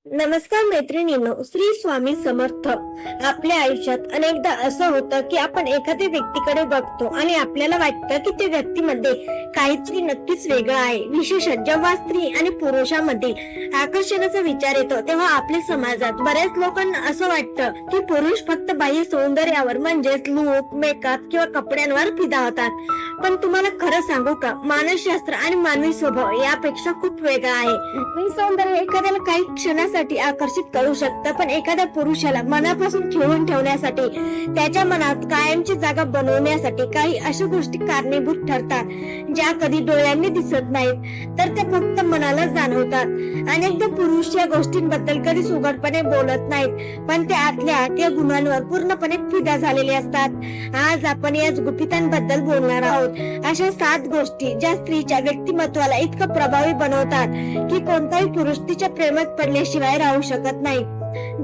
नमस्कार मैत्रिणींनो, श्री स्वामी समर्थ. आपल्या आयुष्यात अनेकदा असं होतं की आपण एखाद्या व्यक्तीकडे बघतो आणि आपल्याला वाटतं की त्या व्यक्तीमध्ये काहीतरी नक्कीच वेगळं आहे. विशेषतः जेव्हा स्त्री आणि पुरुषांमधील आकर्षणाचा विचार येतो तेव्हा आपल्या समाजात बऱ्याच लोकांना असं वाटतं की पुरुष फक्त बाह्य सौंदर्यावर म्हणजेच लूक, मेकअप किंवा कपड्यांवर फिदा होतात. पण तुम्हाला खरं सांगू का, मानसशास्त्र आणि मानवी स्वभाव यापेक्षा खूप वेगळा आहे. सौंदर्य एखाद्याला काही क्षणासाठी आकर्षित करू शकतं, पण एखाद्या पुरुषाला मनापासून खिळून ठेवण्यासाठी, त्याच्या मनात कायमची जागा बनवण्यासाठी काही अशा गोष्टी कारणीभूत ठरतात ज्या कधी डोळ्यांनी दिसत नाहीत, तर त्या फक्त मनाला जाणवतात. अनेकदा पुरुष या गोष्टींबद्दल कधीच उघडपणे बोलत नाहीत, पण ते आतल्या आत या गुणांवर पूर्णपणे फिदा झालेले असतात. आज आपण याच गुपितांबद्दल बोलणार आहोत. अशा 7 गोष्टी ज्या स्त्रीच्या व्यक्तिमत्वाला इतकं प्रभावी बनवतात की कोणताही पुरुष तिच्या प्रेमात पडल्याशिवाय राहू शकत नाही.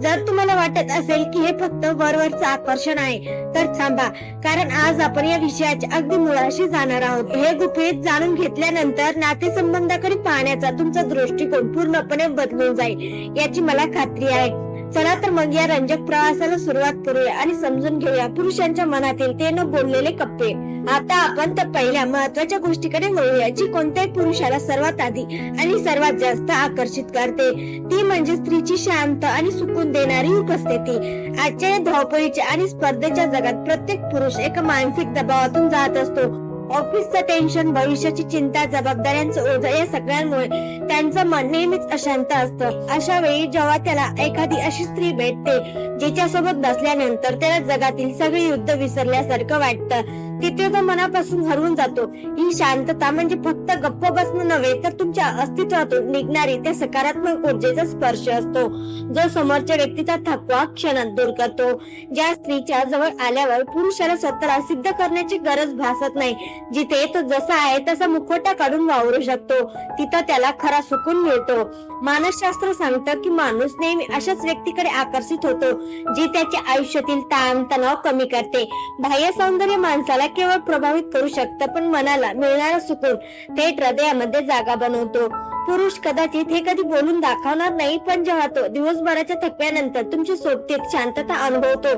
जर तुम्हाला वाटत असेल की हे फक्त वरवरचं आकर्षण आहे, तर थांबा, कारण आज आपण या विषयाच्या अगदी मुळाशी जाणार आहोत. हे गुपित जाणून घेतल्यानंतर नातेसंबंधाकडे पाहण्याचा तुमचा दृष्टिकोन पूर्णपणे बदलून जाईल याची मला खात्री आहे. चला तर मग या रंजक प्रवासाला सुरुवात करूया आणि समजून घेऊया पुरुषांच्या मनातील ते न बोललेले कप्पे. आता आपण त्या पहिल्या महत्वाच्या गोष्टीकडे वळूया जी कोणत्याही पुरुषाला सर्वात आधी आणि सर्वात जास्त आकर्षित करते. ती म्हणजे स्त्रीची शांत आणि सुकून देणारी उपस्थिती. आजच्या या धावपळीच्या आणि स्पर्धेच्या जगात प्रत्येक पुरुष एका मानसिक दबावातून जात असतो. ऑफिसचं टेन्शन, भविष्याची चिंता, जबाबदाऱ्यांचं ओझं या सगळ्यांमुळे त्यांचं मन नेहमीच अशांत असतं. अशा वेळी जेव्हा त्याला एखादी अशी स्त्री भेटते जिच्यासोबत बसल्यानंतर त्याला जगातील सगळे युद्ध विसरल्यासारखं वाटतं. तिथे तो मनापासून हरवून जातो. ही शांतता म्हणजे फक्त गप्प बसणं नव्हे, तर तुमच्या अस्तित्वातून निघणारी त्या सकारात्मक ऊर्जेचा स्पर्श असतो जो समोरच्या व्यक्तीचा थकवा क्षणात दूर करतो. ज्या स्त्रीच्या जवळ आल्यावर पुरुषाला स्वतःला सिद्ध करण्याची गरज भासत नाही, जिथे तो जसा आहे तसा मुखवटा काढून वावरू शकतो, तिथं त्याला खरा सुकून मिळतो. मानसशास्त्र सांगतं की माणूस नेहमी अशाच व्यक्तीकडे आकर्षित होतो जी त्याच्या आयुष्यातील ताण तणाव कमी करते. बाह्य सौंदर्य माणसाला केवळ प्रभावित करू शकतं, पण मनाला मिळणारा सुकून थेट हृदयामध्ये जागा बनवतो. पुरुष कदाचित हे कधी बोलून दाखवणार नाही, पण जेव्हा तो दिवसभराच्या थकव्यानंतर तुमच्या सोबतीत शांतता अनुभवतो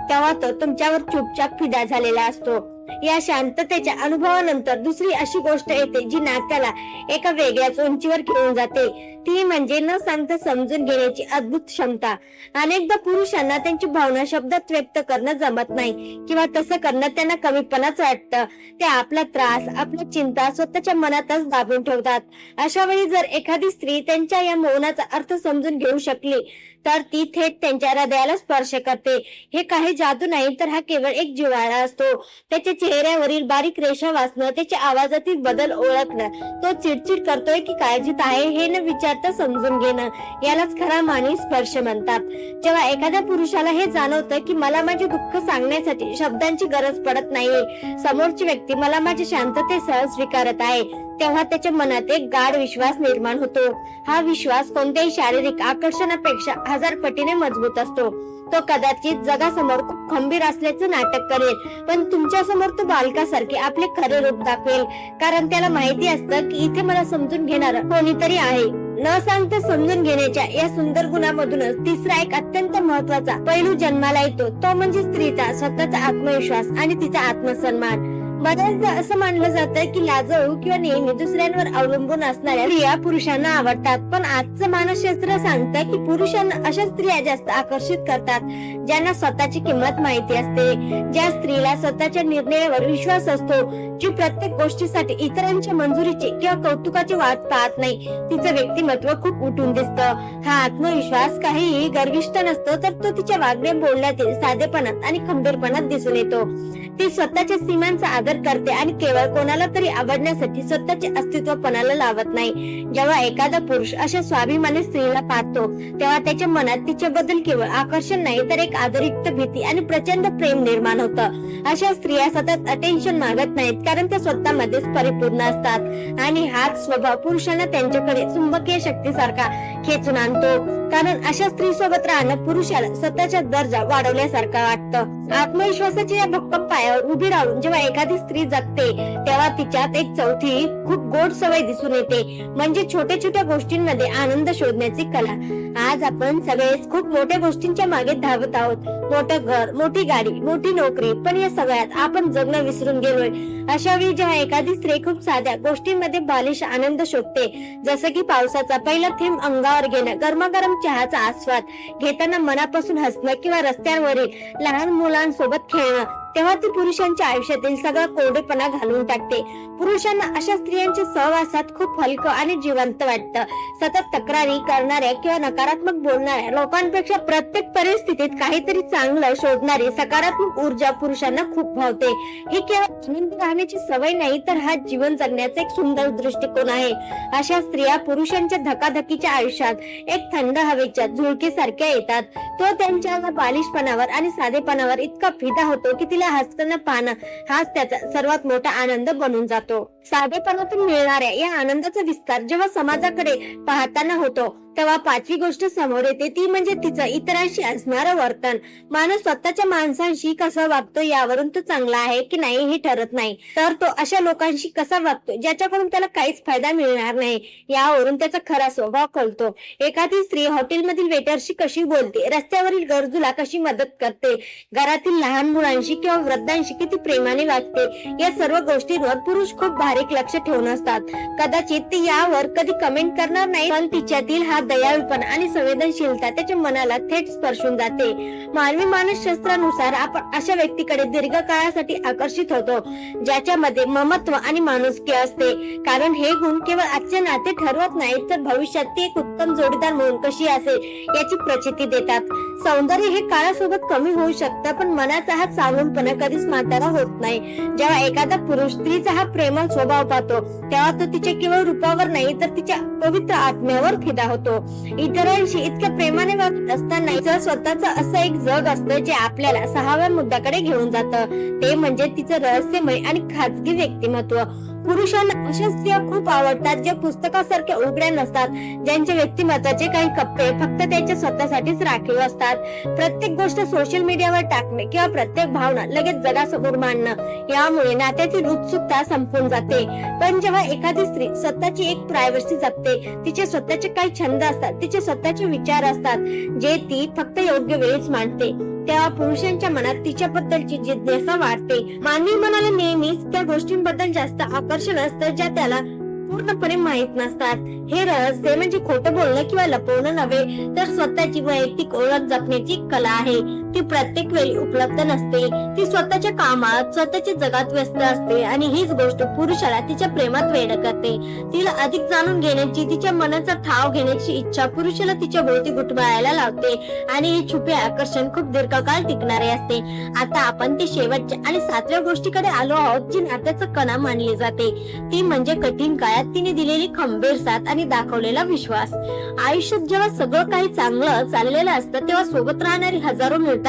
तेव्हा तो तुमच्यावर चुपचाप फिदा झालेला असतो. या शांततेच्या अनुभवानंतर दुसरी अशी गोष्ट येते जी नात्याला एका वेगळ्याच उंचीवर घेऊन जाते. ती म्हणजे न सांगता समजून घेण्याची अद्भुत क्षमता. अनेकदा पुरुषांना त्यांची भावना शब्दात व्यक्त करणं जमत नाही किंवा तसं करणं त्यांना कमीपणाच वाटतं. ते आपला त्रास, आपली चिंता स्वतःच्या मनातच दाबून ठेवतात. अशा वेळी जर एखादी स्त्री त्यांच्या या मौनाचा अर्थ समजून घेऊ शकली तर ती थेट त्यांच्या हृदयाला स्पर्श करते. हे काही जादू नाही, तर हा केवळ एक जिव्हाळा असतो. त्याच्या चेहऱ्यावरील बारीक रेषा वाचणं, त्याच्या आवाजातील बदल ओळखणं, तो चिडचिड करतोय की काळजीत आहे हे न विचारता समजून घेणं, यालाच खरा मानवी स्पर्श म्हणतात. जेव्हा एखाद्या पुरुषाला हे जाणवतं की मला माझे दुःख सांगण्यासाठी शब्दांची गरज पडत नाहीये, समोरची व्यक्ती मला माझ्या शांततेसह स्वीकारत आहे, तेव्हा त्याच्या मनात एक गाढ विश्वास निर्माण होतो. हा विश्वास कोणत्याही शारीरिक आकर्षणापेक्षा 1000 पटीने मजबूत असतो. तो कदाचित जगासमोर खूप खंबीर असल्याचं नाटक करेल, पण तुमच्या समोर तो बालकासारखे आपले खरे रूप दाखवेल, कारण त्याला माहिती असतं की इथे मला समजून घेणार कोणीतरी आहे. न सांगता समजून घेण्याच्या या सुंदर गुणामधूनच तिसरा एक अत्यंत महत्वाचा पैलू जन्माला येतो, तो म्हणजे स्त्रीचा स्वतःचा आत्मविश्वास आणि तिचा आत्मसन्मान. बऱ्याचदा असं मानलं जातं की लाजळू किंवा नेहमी दुसऱ्यांवर अवलंबून असणाऱ्या स्त्रिया पुरुषांना आवडतात, पण आजचं मानसशास्त्र सांगतं की पुरुषांना अशा स्त्रिया जास्त आकर्षित करतात ज्यांना स्वतःची किंमत माहिती असते, ज्या स्त्रीला स्वतःच्या निर्णयावर विश्वास असतो, जी प्रत्येक गोष्टीसाठी इतरांच्या मंजुरीची किंवा कौतुकाची वाट पाहत नाही. तिचं व्यक्तिमत्व खूप उठून दिसतं. हा आत्मविश्वास काहीही गर्विष्ठ नसतो, तर तो तिच्या वागण्या बोलण्यातील साधेपणात आणि खंबीरपणात दिसून येतो. ती स्वतःच्या सीमांचा आदर करते आणि केवळ कोणाला तरी आवडण्यासाठी स्वतःचे अस्तित्व पणाला लावत नाही. जेव्हा एखादा पुरुष अशा स्वाभिमानी स्त्रीला पाहतो तेव्हा त्याच्या मनात तिच्याबद्दल केवळ आकर्षण नाही, तर एक आदरयुक्त भीती आणि प्रचंड प्रेम निर्माण होतं. अशा स्त्रिया सतत अटेन्शन मागत नाहीत, कारण त्या स्वतःमध्येच परिपूर्ण असतात आणि हाच स्वभाव पुरुषांना त्यांच्याकडे चुंबकीय शक्तीसारखा खेचून आणतो. कारण अशा स्त्री सोबत राहणं पुरुषाला स्वतःचा दर्जा वाढवल्यासारखं वाटतं. आत्मविश्वासाच्या या भक्कम पायावर उभी राहून जेव्हा एखादी स्त्री जगते तेव्हा तिच्यात एक चौथी खूप गोड सवय दिसून येते, म्हणजे छोट्या छोट्या गोष्टींमध्ये आनंद शोधण्याची कला. आज आपण सगळेच खूप मोठ्या गोष्टींच्या मागे धावत आहोत. मोठं घर, मोठी गाडी, मोठी नोकरी, पण या सगळ्यात आपण जगणं विसरून गेलोय. अशा वेळी जेव्हा एखादी स्त्री खूप साध्या गोष्टींमध्ये बालिश आनंद शोधते, जसं की पावसाचा पहिला थेंब अंगावर घेणं, गरमागरम चहाचा आस्वाद घेताना मनापासून हसणं किंवा रस्त्यांवरील लहान मुलांसोबत खेळणं, तेव्हा ती पुरुषांच्या आयुष्यातील सगळा कोरडेपणा घालून टाकते. पुरुषांना अशा स्त्रियांच्या सहवासात खूप हलकं आणि जिवंत वाटतं. सतत तक्रारी करणाऱ्या किंवा नकारात्मक बोलणाऱ्या लोकांपेक्षा प्रत्येक परिस्थितीत काहीतरी चांगलं शोधणारी सकारात्मक ऊर्जा पुरुषांना खूप भावते. ही केवळ आनंदी राहण्याची सवय नाही, तर हा जीवन जगण्याचा एक सुंदर दृष्टिकोन आहे. अशा स्त्रिया पुरुषांच्या धकाधकीच्या आयुष्यात एक थंड हवेच्या झुळकेसारख्या येतात. तो त्यांच्या बालिशपणावर आणि साधेपणावर इतका फिदा होतो की तिला हसताना पाहणं हाच त्याचा सर्वात मोठा आनंद बनून जातो. साधेपणातून मिळणाऱ्या या आनंदाचा विस्तार जेव्हा समाजाकडे पाहताना होतो, तेव्हा पाचवी गोष्ट समोर येते, ती म्हणजे तिचं इतरांशी असणारं वर्तन. माणूस स्वतःच्या माणसांशी कसा वागतो यावरून तो चांगला आहे की नाही हे ठरत नाही, तर तो अशा लोकांशी कसा वागतो ज्याच्याकडून त्याला काहीच फायदा मिळणार नाही यावरून त्याचा खरा स्वभाव कळतो. एखादी स्त्री हॉटेलमधील वेटरशी कशी बोलते, रस्त्यावरील गरजूला कशी मदत करते, घरातील लहान मुलांशी किंवा वृद्धांशी किती प्रेमाने वागते, या सर्व गोष्टींवर पुरुष खूप बारीक लक्ष ठेवून असतात. कदाचित ते यावर कधी कमेंट करणार नाही, पण तिच्यातील हा दयाळूपणा आणि संवेदनशीलता त्याच्या मनाला थेट स्पर्शून जाते. मानवी मानसशास्त्रानुसार आपण अशा व्यक्तीकडे दीर्घकाळासाठी आकर्षित होतो ज्याच्यामध्ये ममत्व आणि माणुसकी असते, कारण हे गुण केवळ आजचे नाते ठरवत नाहीत, तर भविष्यात ती एक उत्तम जोडीदार म्हणून कशी असेल याची प्रचिती देतात. सौंदर्य हे काळासोबत कमी होऊ शकतं, पण मनाचा हा चालूनपणा कधीच म्हातारा होत नाही. जेव्हा एखादा पुरुष स्त्रीचा हा प्रेमळ स्वभाव पाहतो, तेव्हा तो तिच्या केवळ रूपावर नाही, तर तिच्या पवित्र आत्म्यावर फिदा होतो. इतरांशी इतक्या प्रेमाने वागत असताना स्वतःच असं एक जग असतं जे आपल्याला 6व्या मुद्द्याकडे घेऊन जातं, ते म्हणजे तिचं रहस्यमय आणि खाजगी व्यक्तिमत्व. पुरुषांना अशा स्त्रिया खूप आवडतात ज्या पुस्तकासारख्या उघड्या नसतात, ज्यांच्या व्यक्तिमत्वाचे काही कप्पे फक्त त्यांच्या स्वतःसाठीच राखीव असतात. प्रत्येक गोष्ट सोशल मीडियावर टाकणे किंवा प्रत्येक भावना लगेच जगासमोर मांडणं, यामुळे नात्यातील उत्सुकता संपून जाते. पण जेव्हा एखादी स्त्री स्वतःची एक प्रायव्हसी जपते, तिचे स्वतःचे काही छंद असतात, तिचे स्वतःचे विचार असतात जे ती फक्त योग्य वेळीच मांडते, तेव्हा पुरुषांच्या मनात तिच्याबद्दलची जिज्ञासा वाढते. मानवी मनाला नेहमीच त्या गोष्टींबद्दल जास्त आकर्षण असतं ज्या त्याला पूर्णपणे माहित नसतात. हे रहस्य म्हणजे खोटं बोलणं किंवा लपवणं नव्हे, तर स्वतःची वैयक्तिक ओळख जपण्याची कला आहे. ती प्रत्येक वेळी उपलब्ध नसते, ती स्वतःच्या कामात, स्वतःच्या जगात व्यस्त असते, आणि हीच गोष्ट पुरुषाला तिच्या प्रेमात वेड करते. तिला अधिक जाणून घेण्याची, तिच्या मनाचा ठाव घेण्याची इच्छा पुरुषाला तिच्या भोवती गुटमळायला लावते, आणि हे छुपे आकर्षण खूप दीर्घकाळ टिकणारे असते. आता आपण ते शेवटच्या आणि 7व्या गोष्टीकडे आलो आहोत, जी नात्याचं कणा मानली जाते. ती म्हणजे कठीण काळात तिने दिलेली खंबीर साथ आणि दाखवलेला विश्वास. आयुष्यात जेव्हा सगळं काही चांगलं चाललेलं असतं तेव्हा सोबत राहणारी हजारो मिळतात,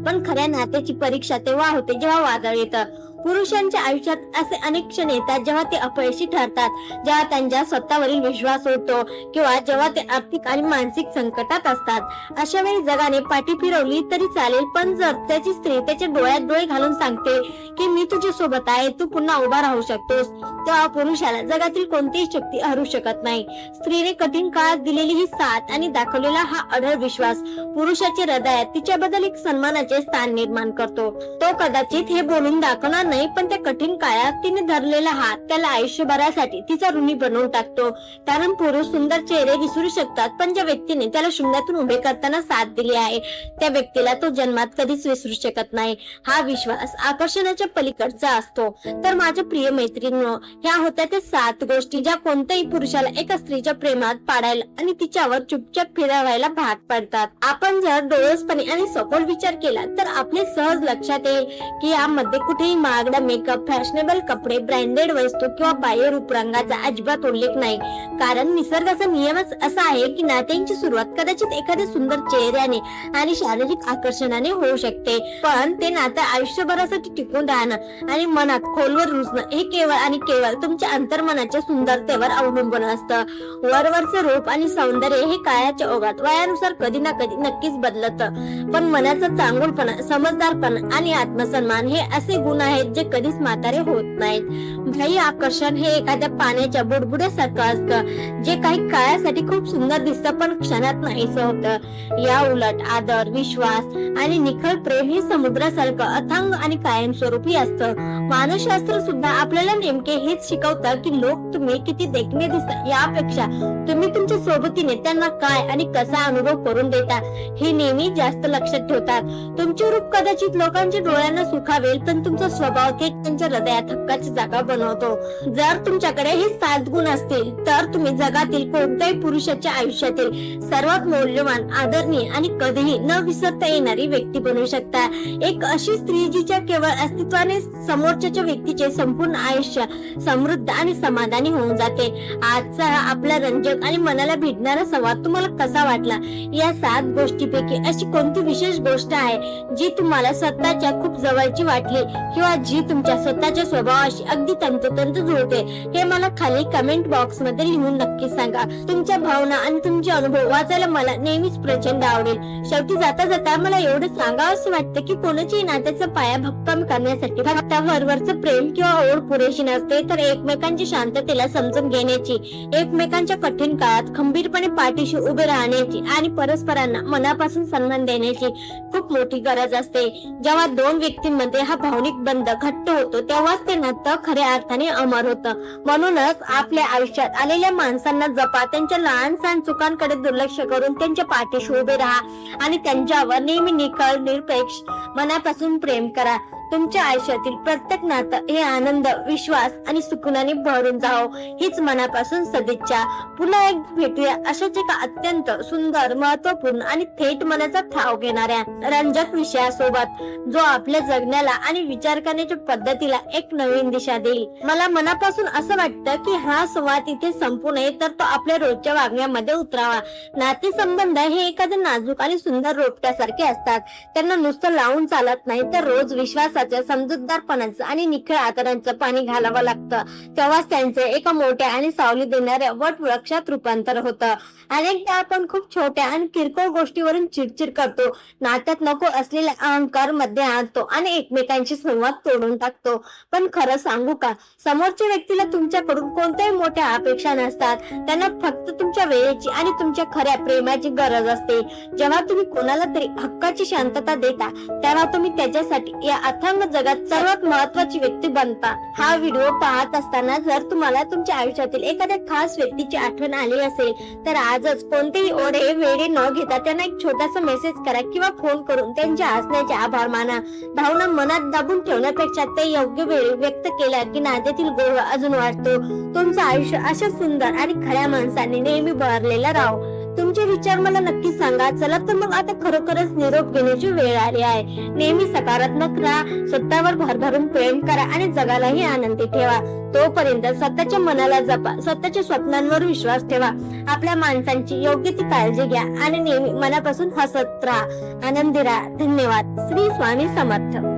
पण खऱ्या नात्याची परीक्षा तेव्हा होते जेव्हा वादळ येतं. पुरुषांच्या आयुष्यात असे अनेक क्षण येतात जेव्हा ते अपयशी ठरतात, जेव्हा त्यांच्या स्वतःवरील विश्वास उडतो, किंवा जेव्हा ते आर्थिक आणि मानसिक संकटात असतात. अशा वेळी जगाने पाठी फिरवली तरी चालेल, पण जर त्याची स्त्री त्याच्या डोळ्यात डोळे घालून सांगते की मी तुझ्या सोबत आहे, तू पुन्हा उभा राहू शकतोस, तेव्हा पुरुषाला जगातील कोणतीही शक्ती हरू शकत नाही. स्त्रीने कठीण काळात दिलेली ही साथ आणि दाखवलेला हा अढळ विश्वास पुरुषाच्या हृदयात तिच्याबद्दल एक सन्मानाचे स्थान निर्माण करतो. तो कदाचित हे बोलून दाखवणार नाही, पण त्या कठीण काळात तिने धरलेला हात त्याला आयुष्यभरासाठी तिचा ऋणी बनवून टाकतो. कारण पुरुष सुंदर चेहरे विसरू शकतात, पण ज्या व्यक्तीने त्याला शून्यातून उभे करताना साथ दिली आहे त्या व्यक्तीला तो जन्मात कधीच विसरू शकत नाही. हा विश्वास आकर्षणाच्या पलीकडचा असतो. तर माझ्या प्रिय मैत्रिणींनो, ह्या होत्या त्या 7 गोष्टी ज्या कोणत्याही पुरुषाला एका स्त्रीच्या प्रेमात पाडायला आणि तिच्यावर चुपचाप फिरवायला भाग पडतात. आपण जर डोळसपणे आणि सखोल विचार केला तर आपले सहज लक्षात येईल की यामध्ये कुठेही माग महागडा मेकअप, फॅशनेबल कपडे, ब्रँडेड वस्तू किंवा बाह्य रूपरंगाचा अजिबात उल्लेख नाही. कारण निसर्गाचा नियमच असा आहे की नात्यांची सुरुवात कदाचित एखाद्या सुंदर चेहऱ्याने आणि शारीरिक आकर्षणाने होऊ शकते, पण ते नातं आयुष्यभरासाठी टिकून राहणं आणि मनात खोलवर रुजणं हे केवळ आणि केवळ तुमच्या अंतर्मनाच्या सुंदरतेवर अवलंबून असतं. वरवरचं रूप आणि सौंदर्य हे काळाच्या ओघात वयानुसार कधी ना कधी नक्कीच बदलतं, पण मनाचा चांगुलपणा, समजदारपणा आणि आत्मसन्मान हे असे गुण आहेत जे कधीच म्हातारे होत नाहीत. बाह्य आकर्षण हे एखाद्या पाण्याच्या बुडबुड्यासारखं असतं, जे काही काळासाठी खूप सुंदर दिसतं पण क्षणात नाहीसं होतं. या उलट आदर, विश्वास आणि निखळ प्रेम हे समुद्रासारखं अथांग आणि कायमस्वरूपी असतं. मानसशास्त्र सुद्धा आपल्याला नेमके हेच शिकवतं की लोक तुम्ही किती देखणे दिसता यापेक्षा तुम्ही तुमच्या सोबतीने त्यांना काय आणि कसा अनुभव करून देता हे नेहमी जास्त लक्षात ठेवतात. तुमचे रूप कदाचित लोकांच्या डोळ्यांना सुखावेल, पण तुमचा स्वभाव थेट त्यांच्या हृदयात हक्काची जागा बनवतो. जर तुमच्याकडे हे 7 गुण असतील तर तुम्ही जगातील कोणत्याही पुरुषाच्या आयुष्यातील सर्वात मौल्यवान, आदरणीय आणि कधीही न विसरता येणारी व्यक्ती बनवू शकता. एक अशी स्त्री जिच्या केवळ अस्तित्वाने समोरच्या व्यक्तीचे संपूर्ण आयुष्य समृद्ध आणि समाधानी होऊन जाते. आजचा आपला रंजक आणि मनाला भिडणारा संवाद तुम्हाला कसा वाटला? या 7 गोष्टीपैकी अशी कोणती विशेष गोष्ट आहे जी तुम्हाला स्वतःच्या खूप जवळची वाटली किंवा जी तुमच्या स्वतःच्या स्वभावाशी अगदी तंतोतंत जुळते? हे मला खाली कमेंट बॉक्स मध्ये लिहून नक्की सांगा. तुमच्या भावना आणि तुमचे अनुभव वाचायला मला नेहमीच प्रचंड आवडेल. शेवटी जाता जाता मला एवढं सांगावं असं वाटतं की कोणाच्याही नात्याचा पाया भक्कम करण्यासाठी फक्त वरवरचं प्रेम किंवा ओढ पुरेशी नसते, तर एकमेकांच्या शांततेला समजून घेण्याची, एकमेकांच्या कठीण काळात खंबीरपणे पाठीशी उभे राहण्याची आणि परस्परांना मनापासून सन्मान देण्याची खूप मोठी गरज असते. जेव्हा 2 व्यक्तींमध्ये हा भावनिक बंध घट्ट होतो तेव्हाच ते नातं खऱ्या अर्थाने अमर होतं. म्हणूनच आपल्या आयुष्यात आलेल्या माणसांना जपा, त्यांच्या लहान सहान चुकांकडे दुर्लक्ष करून त्यांच्या पाठीशी उभे राहा आणि त्यांच्यावर नेहमी निखळ, निरपेक्ष मनापासून प्रेम करा. तुमच्या आयुष्यातील प्रत्येक नातं हे आनंद, विश्वास आणि सुकुनाने भरून जाओ हीच मनापासून सदिच्छा. पुन्हा एकदा भेटूया अशाच एका अत्यंत सुंदर, महत्वपूर्ण आणि थेट मनाचा ठाव घेणाऱ्या रंजक विषयासोबत, जो आपल्या जगण्याला आणि विचार करण्याच्या पद्धतीला एक नवीन दिशा देईल. मला मनापासून असं वाटतं की हा संवाद इथे संपू नये, तर तो आपल्या रोजच्या वागण्यामध्ये उतरावा. नातेसंबंध हे एखादं नाजूक आणि सुंदर रोपट्यासारखे असतात. त्यांना नुसतं लावून चालत नाही, तर रोज विश्वास समजूतदारपणाचं आणि निखळ आदरांचं पाणी घालावं लागतं. तेव्हाच त्यांचे एका मोठ्या आणि सावली देणाऱ्या वट वृक्षात रूपांतर होतं. अनेकदा आपण खूप छोट्या आणि किरकोळ गोष्टीवरून चिडचिड करतो, नात्यात नको असलेला अहंकार मध्ये आणतो आणि एकमेकांशी संवाद तोडून टाकतो. पण खरं सांगू का, समोरच्या व्यक्तीला तुमच्याकडून कोणत्याही मोठ्या अपेक्षा नसतात. त्यांना फक्त तुमच्या वेळेची आणि तुमच्या खऱ्या प्रेमाची गरज असते. जेव्हा तुम्ही कोणाला तरी हक्काची शांतता देता, तेव्हा तुम्ही त्याच्यासाठी या अथांग जगात सर्वात महत्वाची व्यक्ती बनता. हा व्हिडिओ पाहत असताना जर तुम्हाला तुमच्या आयुष्यातील एखाद्या खास व्यक्तीची आठवण आली असेल, तर आजच कोणतेही ओढे वेळे न घेता त्यांना एक छोटासा मेसेज करा किंवा फोन करून त्यांच्या हसण्याचे आभार माना. भावना मनात दाबून ठेवण्यापेक्षा ते योग्य वेळी व्यक्त केल्या की नात्यातील गोड अजून वाढतो. तुमचं आयुष्य अशा सुंदर आणि खऱ्या माणसाने नेहमी भरलेलं राहो. तुमचे विचार मला नक्की सांगा. चला तर मग आता खरोखरच निरोप घेण्याची वेळ आली आहे. नेहमी सकारात्मक राहा, स्वतःवर भरभरून प्रेम करा आणि जगालाही आनंदी ठेवा. तोपर्यंत स्वतःच्या मनाला जपा, स्वतःच्या स्वप्नांवर विश्वास ठेवा, आपल्या माणसांची योग्य ती काळजी घ्या आणि नेहमी मनापासून हसत राहा, आनंदी राहा. धन्यवाद. श्री स्वामी समर्थ.